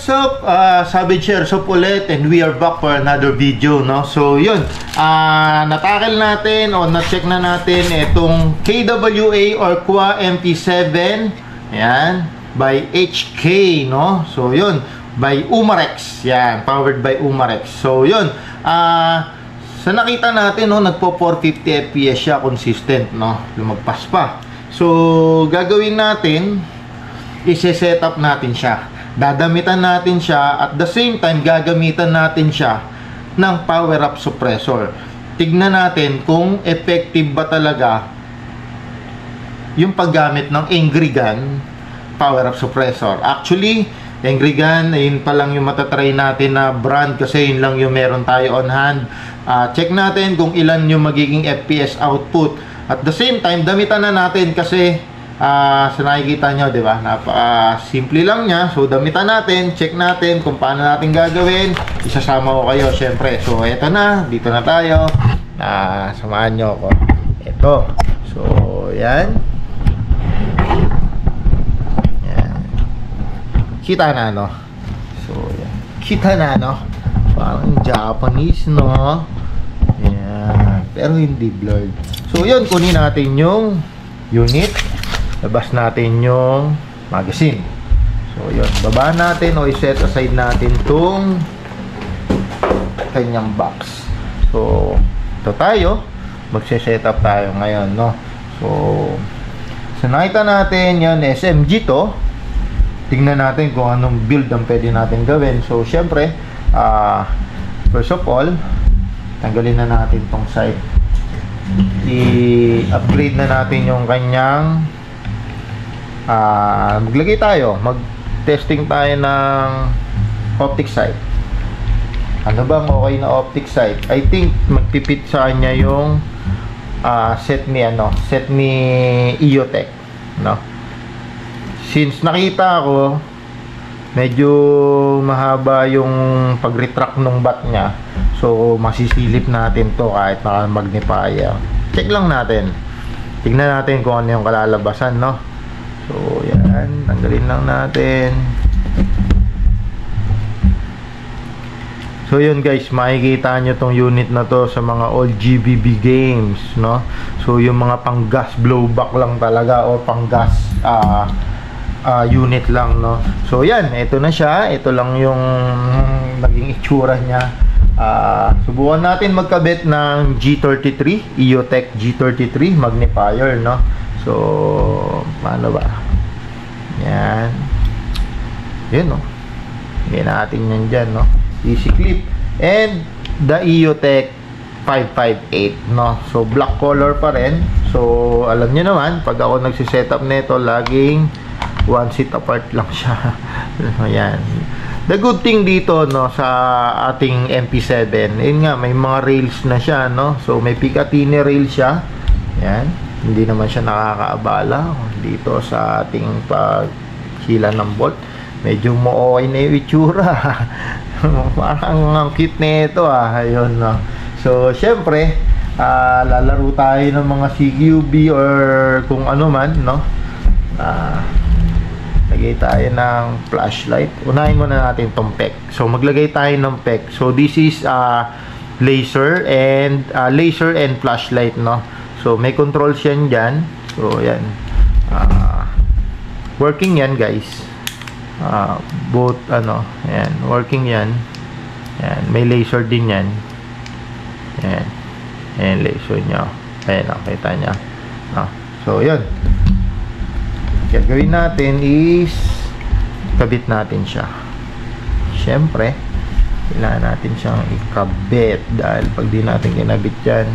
what's up? Savage Airsoft ulit, and we are back for another video, no? So, yun, natakil natin o na-check na natin itong KWA or KWA MP7, yan, by HK, no? So, yun, by Umarex, yan, powered by Umarex. So, yun, sa nakita natin, no, nagpo 450 FPS siya, consistent, no? Lumagpas pa. So, gagawin natin, isi-set up natin siya. Dadamitan natin siya, at the same time gagamitan natin siya ng power up suppressor. Tignan natin kung effective ba talaga yung paggamit ng Angry Gun power up suppressor. Actually, Angry Gun, yun pa lang yung matatry natin na brand kasi yun lang yung meron tayo on hand. Check natin kung ilan yung magiging FPS output. At the same time, damitan na natin kasi sa nakikita nyo, di ba? Simple lang niya. So, damitan natin, check natin kung paano natin gagawin. Isasama ko kayo, syempre. So, eto na. Dito na tayo. Samahan nyo ako. Eto. So, yan. Yan. Kita na, no? So, yan. Kita na, no? Parang Japanese, no? Yan. Pero hindi blurred. So, yun. Kunin natin yung unit. Labas natin yung magazine. So, yun. Baba natin o i-set aside natin itong kanyang box. So, ito tayo. Magse-set up tayo ngayon, no? So, nakita natin yan, SMG to. Tingnan natin kung anong build ang pwede natin gawin. So, syempre, first of all, tanggalin na natin tong side. I-upgrade na natin yung kanyang maglagay tayo, mag-testing tayo ng optic sight. Ano bang okay na optic sight? I think magpipit sa kanya yung set ni EOTech, no? Since nakita ko medyo mahaba yung pag-retract ng bat niya, so masisilip natin to kahit naka-magnifier. Check lang natin, tignan natin kung ano yung kalalabasan, no? So, yan. Tanggalin lang natin. So, yun guys. Makikita nyo tong unit na to sa mga old GBB games, no? So, yung mga pang-gas blowback lang talaga o pang-gas unit lang, no? So, yan. Ito na siya. Ito lang yung naging itsura niya. Subukan natin magkabit ng G33. EOTech G33 magnifier, no? So, paano ba? Yan. Yun, no? Hingin natin yan dyan, no? Easy clip. And, the EOTech 558, no? So, black color pa rin. So, alam nyo naman, pag ako nagsisetup nito, laging one seat apart lang siya. Yan. The good thing dito, no, sa ating MP7, yun nga, may mga rails na siya, no? So, may Picatinny rail siya. Yan. Hindi naman siya nakakaabala dito sa ating paghila ng bolt. Medyo mo-okay na yung itsura. Parang ang cute na ito, ayun, no? So, syempre, lalaro tayo ng mga CQB or kung ano man, no? Lagay tayo ng flashlight. Unahin muna natin tong PEC. So, maglagay tayo ng PEC. So, this is laser and flashlight, no? So, may controls yan dyan. So, yan. Working yan, guys. Both, yan. Working yan. Yan. May laser din yan. Yan. Yan, laser nyo. Ayan, nakita nyo. No? So, yun. Gagawin natin is kabit natin siya. Siyempre, kailangan natin siyang ikabit. Dahil pag di natin kinabit yan,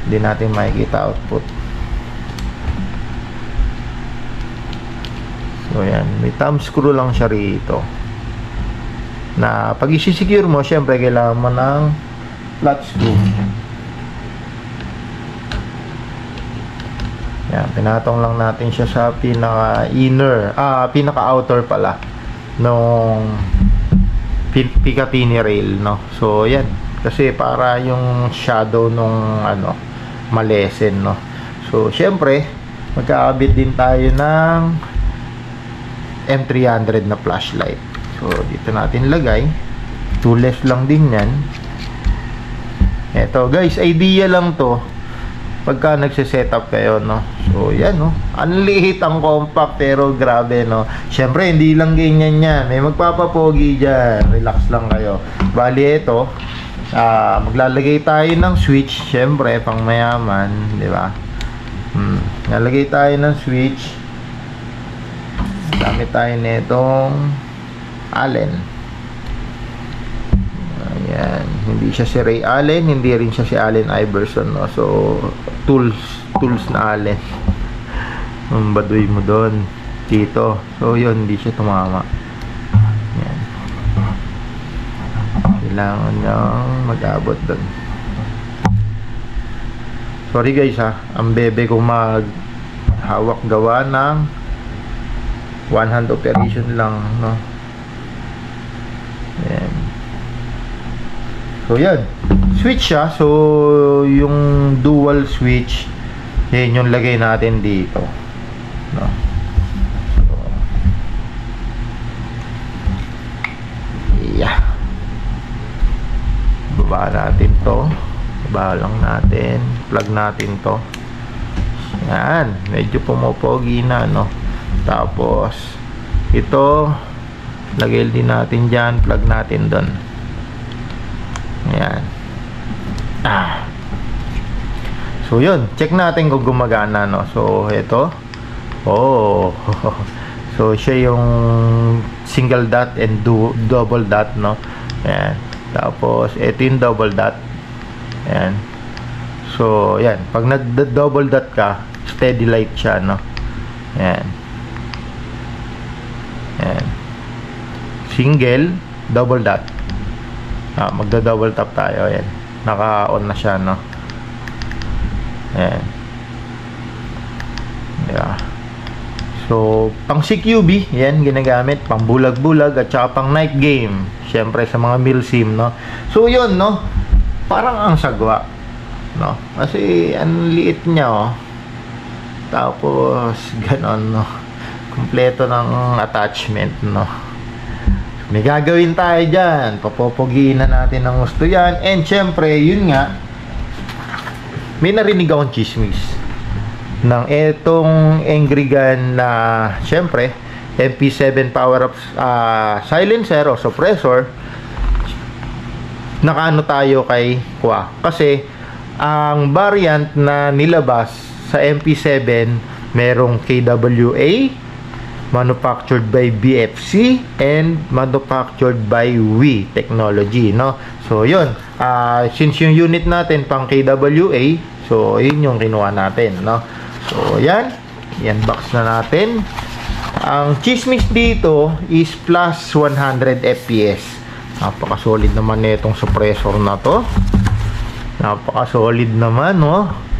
hindi natin makikita output. So, yan. May thumb screw lang siya rito. Na pag isi-secure mo, syempre, kailangan mo ng flat screw. Yan. Pinatong lang natin siya sa pinaka-inner, pinaka-outer pala nung Picatinny rail, no? So, yan. Kasi para yung shadow nung, malesen, no? So, syempre, magkakabit din tayo ng M300 na flashlight. So, dito natin lagay. Toolless lang din yan. Eto guys, idea lang to pagka nagse-setup kayo, no? So, yan, no? Ang liit, ang compact, pero grabe, no? Syempre, hindi lang ganyan yan. May magpapapogi dyan. Relax lang kayo. Bali, ito, maglalagay tayo ng switch. Syempre, pang mayaman, di ba? Nalagay tayo ng switch. Gamit tayo nitong Allen. Ayan. Hindi siya si Ray Allen, hindi rin siya si Allen Iverson, no? So, tools na Allen. Ang baduy mo doon dito. So, yun, hindi siya tumama. Ayan. Kailangan niyang mag-abot doon. Sorry guys ha, ang bebe kong maghawak gawa ng one hand operation lang, no? Ayan. So yan, switch siya. So yung dual switch, yan yung lagay natin dito, no? So, yeah, baba natin to, baba lang natin, plug natin to. Yan, medyo pumopogi na, no? Tapos ito, lagay din natin dyan, plug natin doon. Ayan. So yun, check natin kung gumagana, no? So ito, oh so siya yung single dot and double dot, no? Ayan. Tapos ito yung double dot. Ayan. So yan, pag nag-double dot ka, steady light siya, no? Ayan. Ayan. Single, double dot. Magda-double tap tayo. Ayan. Naka-on na siya, no? Ayan. Yeah. So, pang CQB, yan, ginagamit. Pang bulag-bulag at saka pang night game. Siyempre, sa mga milsim, no? So, yun, no? Parang ang sagwa, no? Kasi, ang liit niya, oh. Tapos, ganon, no? Kompleto ng attachment, no? May gagawin tayo dyan. Papopogiin na natin ng gusto yan. And syempre, yun nga, may narinig akong chismis ng etong Angry Gun na syempre, MP7 power-up silencer o suppressor. Nakaano tayo kay Qua. Kasi, ang variant na nilabas sa MP7, merong KWA, manufactured by BFC and manufactured by WE Technology, no? So yun, since yung unit natin pang KWA, so yun yung kinuha natin, no? So yan box na natin. Ang chismis dito is plus 100 FPS. Napaka-solid naman nitong suppressor na to. Napaka-solid naman, no?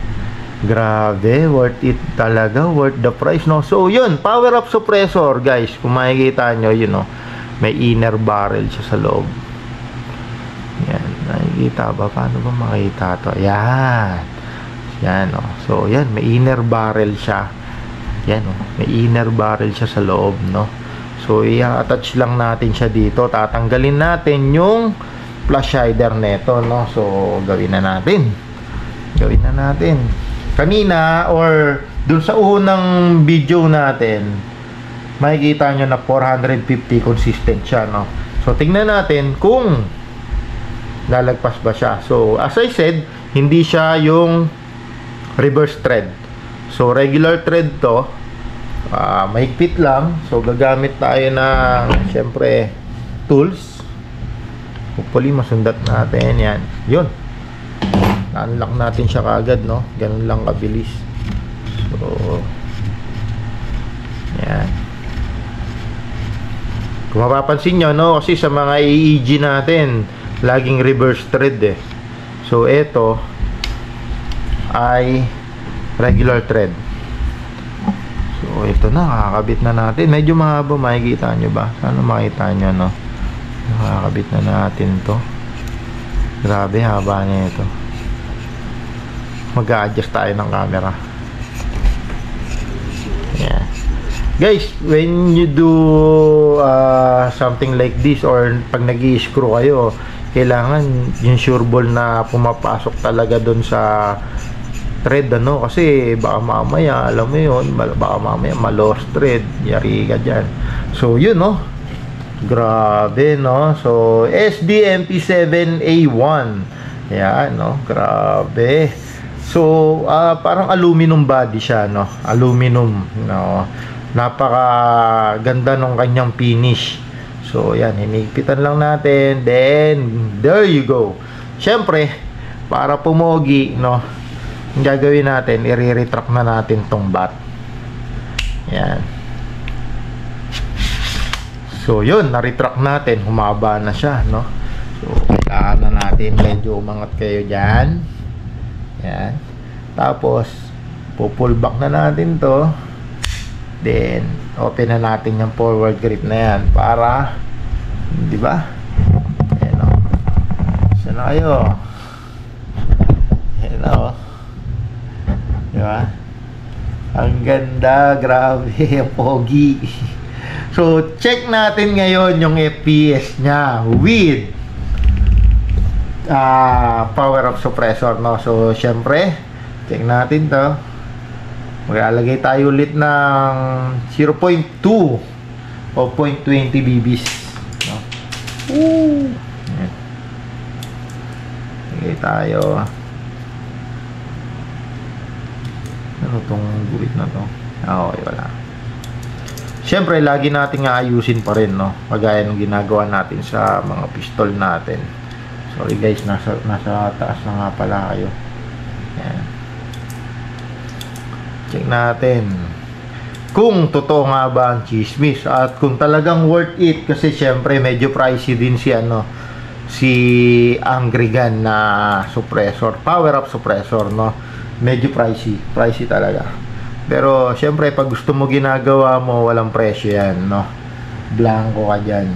Grabe, worth it talaga, worth the price, no? So yun, power up suppressor, guys. Kung makikita nyo, yun, no? May inner barrel siya sa loob. Yan, nakikita ba? Paano ba makita to? Yan. Yan, no? So yan, may inner barrel siya. Yan, no? May inner barrel siya sa loob, no? So i-attach lang natin siya dito. Tatanggalin natin yung flash hider neto, no? So gawin na natin. Kanina or dun sa unang video natin, makikita nyo na 450 consistent siya, no? So tingnan natin kung lalagpas ba siya. So as I said, hindi siya yung reverse thread. So regular thread to, mahigpit lang. So gagamit tayo ng syempre tools. Hopefully masundat natin yan. Yun, na-unlock natin siya kaagad, no? Ganun lang kabilis. So yan. Kung mapapansin nyo, no? Kasi sa mga AEG natin, laging reverse thread, eh. So ito ay regular thread. So ito na, kakabit na natin. Medyo mahaba, makikita nyo ba? Sana makita nyo, no? Nakakabit na natin to. Grabe, haba niya ito. Mag-a-adjust tayo ng camera. Yan. Guys, when you do something like this or pag nag-i-screw kayo, kailangan yung sure ball na pumapasok talaga doon sa thread, ano, kasi baka mamaya, alam mo yun, baka mamaya ma-lost thread, yari ka dyan. So yun, no, grabe, no. So SDMP7A1, yan, no, grabe. So parang aluminum body siya, no, aluminum, no. Napaka ganda ng kanyang finish. So yan, hinigpitan lang natin, then there you go. Syempre, para pumogi, no, ang gagawin natin, i-retract na natin tong bat. Yan. So yun, na-retract natin, humaba na siya, no. So kailangan na natin medyo umangat kayo dyan. Yan. Tapos pull back na natin to. Then open na natin yung forward grip na yan para, di ba? Ayan, o. Saan na kayo? Ayan, o. Di ba? Ang ganda, grabe, ang pogi. So check natin ngayon yung FPS nya with power of suppressor, no? So syempre, check natin to. Maglalagay tayo ulit ng 0.2 o 0.20 BBs, no? Lagay tayo. Ano tong guhit na to? Okay, wala. Siyempre, lagi nating aayusin pa rin, no? Magaya ng ginagawa natin sa mga pistol natin. Sorry guys, nasa taas na nga pala kayo. Yan. Check natin kung totoo nga ba ang chismis at kung talagang worth it, kasi syempre medyo pricey din si Angry Gun na suppressor, power up suppressor, no? Medyo pricey talaga. Pero syempre pag gusto mo ginagawa mo, walang presyo yan, no? Blanco ka dyan.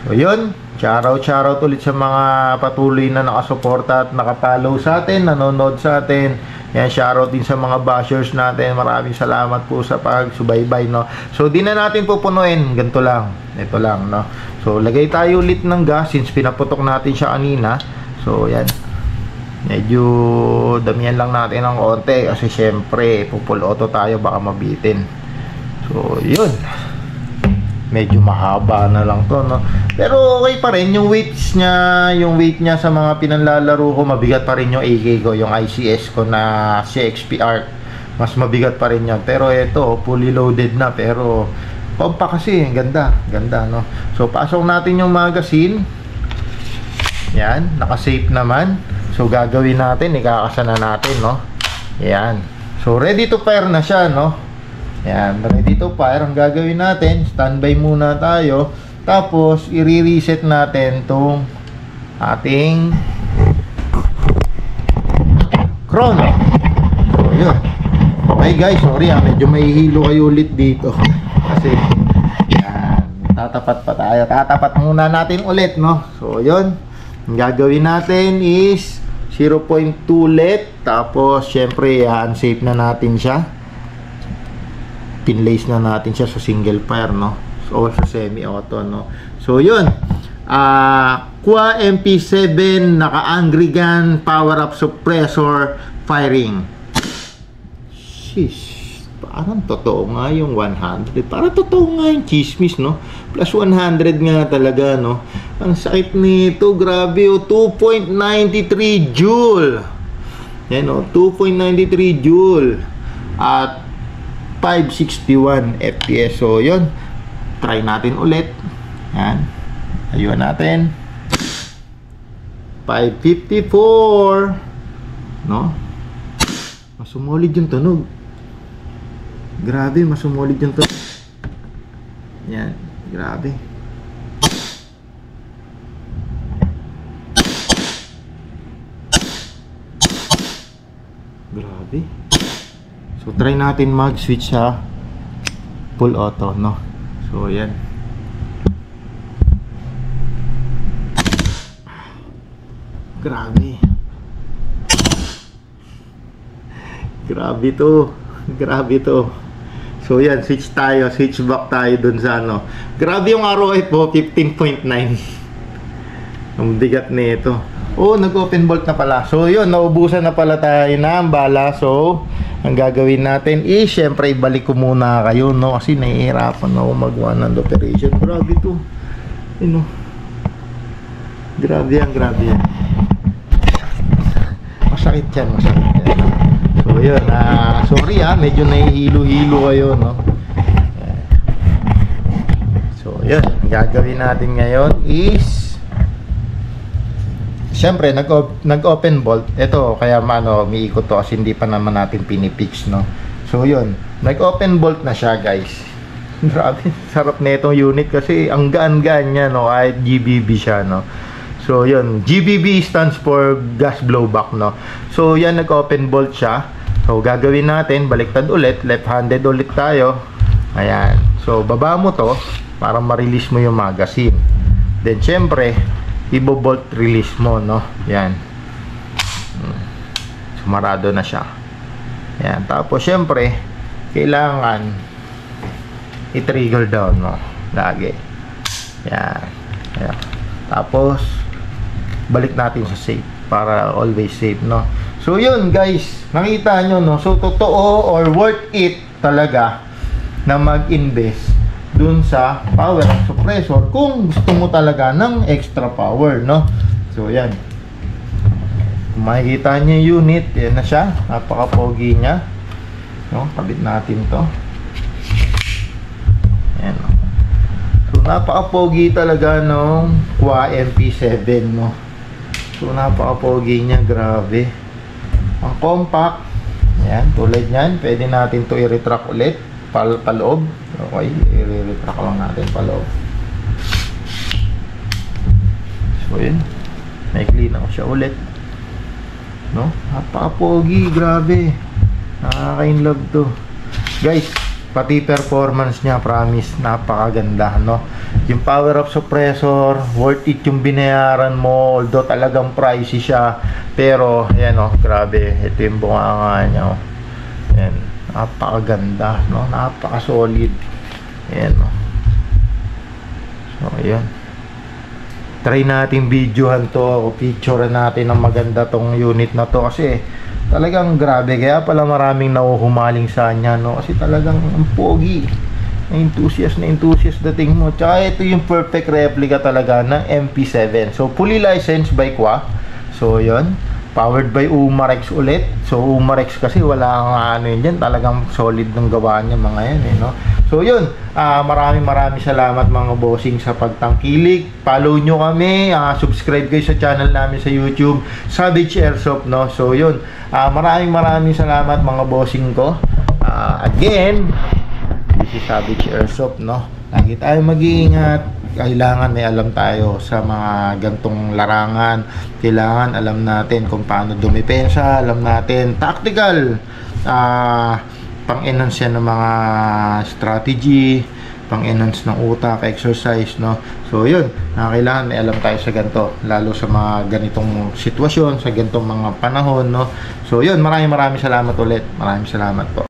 So yun, shoutout ulit sa mga patuloy na nakasuporta at nakapollow sa atin, nanonood sa atin. Yan, shoutout din sa mga bashers natin. Maraming salamat po sa pagsubaybay, no? So di na natin pupunuin, ganito lang, ito lang, no? So lagay tayo ulit ng gas since pinaputok natin siya kanina. So yan, medyo damihan lang natin ng konti kasi syempre pull auto tayo, baka mabitin. So yun, medyo mahaba na lang to, no? Pero okay pa rin yung weight niya sa mga pinanlalaro ko. Mabigat pa rin yung AK ko, yung ICS ko na CXP Art. Mas mabigat pa rin yan. Pero ito, fully loaded na, pero compact kasi, ganda, no? So pasok natin yung magazine. Yan, naka-safe naman. So gagawin natin, ikakasana natin, no? Yan. So ready to fire na siya, no? Yan, ready to fire. Ang gagawin natin, standby muna tayo. Tapos, i-reset natin itong ating chrono. So, yun. Okay guys, sorry medyo mahihilo kayo ulit dito. Kasi, yan, tatapat pa tayo. Tatapat muna natin ulit, no? So, yun. Ang gagawin natin is 0.2 LED. Tapos, syempre, unsafe na natin siya. Pinlace na natin siya sa single fire, no? O sa semi-auto, no? So yun, QA MP7 naka Angry Gun power up suppressor firing. Sheesh, parang totoo nga yung 100, parang totoo nga yung chismis, no? Plus 100 nga talaga, no? Ang sakit nito, grabe, 2.93 joule. Yan, no? 2.93 joule at 561 FPS. So yun, try natin ulit. Yan, ayun natin 554, no? Masumolid yung tunog. Grabe, masumolid yung tunog. Yan, grabe. Grabe. So try natin mag-switch sa full auto, no? So yan. Grabe. Grabe to. So So yan, switch back tayo dun sa ano. Grabe yung ROI po, 15.9. Ang bigat nito. Oh, nag-open bolt na pala. So yun, naubusan na pala tayo ng bala. So, ang gagawin natin is, syempre, ibalik ko muna kayo, no? Kasi nahihirapan ako magawa ng operation. Grabe to. You know. Grabe yan. Masakit yan. So yun, sorry medyo nahihilo-hilo kayo, no? So yun, ang gagawin natin ngayon is, syempre, nag-open bolt. Ito, kaya umiikot to kasi hindi pa naman natin pinipix, no? So yun, nag-open bolt na siya, guys. Grabe, sarap na itong unit kasi ang gaan-gaan niya, no? Kahit GBB siya, no? So yun, GBB stands for gas blowback, no? So yan, nag-open bolt siya. So gagawin natin, baliktad ulit, left-handed ulit tayo. Ayan. So baba mo to para ma-release mo yung magazine. Then syempre, i-bolt release mo, no? Yan. Sumarado na siya. Yan. Tapos syempre, kailangan i-trigger down mo lagi. Yan. Yan. Tapos balik natin sa safe para always safe, no? So yun, guys, nakita nyo, no? So totoo or worth it talaga na mag-invest dun sa power suppressor kung gusto mo talaga ng extra power, no? So yan, kung makikita nyo yung unit, yan na siya, napaka-pogi nya, no? Kabit natin to. Yan, no? So napaka-pogi talaga nung QA MP7, no? So napaka-pogi nya, grabe. Ang compact. Yan, tulad nyan, pwede natin to i-retract ulit paloob. Okay, i-retract lang natin paloob. So yun, na-clean ako siya ulit, no? Napaka-pogi, grabe. Nakaka-inlove to, guys. Pati performance niya, promise, napakaganda, no? Yung power of suppressor, worth it yung binayaran mo, although talagang pricey siya, pero ayan, oh, grabe, ito yung bunganga niya, oh. Ayan, napakaganda, no? Napaka-solid. Ayan, oh. So ayan, try natin videohan to, picturean natin ng maganda tong unit na to kasi talagang grabe, kaya pala maraming nauhumaling sa kanya, no? Kasi talagang ang pogi, na enthusiast dating mo. Tsaka ito yung perfect replica talaga ng MP7. So fully licensed by QA. So yun, powered by Umarex ulit. So Umarex kasi wala kang ano yun dyan, talagang solid ng gawa niya mga yan, no? So yun, maraming salamat mga bossing sa pagtangkilik. Follow nyo kami, subscribe kayo sa channel namin sa YouTube, Savage Airsoft, no? So yun, maraming salamat mga bossing ko. Again, this is Savage Airsoft, no? Lagi tayo mag-iingat. Kailangan may alam tayo sa mga gantong larangan. Kailangan alam natin kung paano dumipensa, alam natin tactical, pang-enhance yan ng mga strategy, pang-enhance ng utak, exercise, no? So yun, kailangan may alam tayo sa ganito, lalo sa mga ganitong sitwasyon, sa ganitong mga panahon, no? So yun, maraming salamat ulit. Maraming salamat po.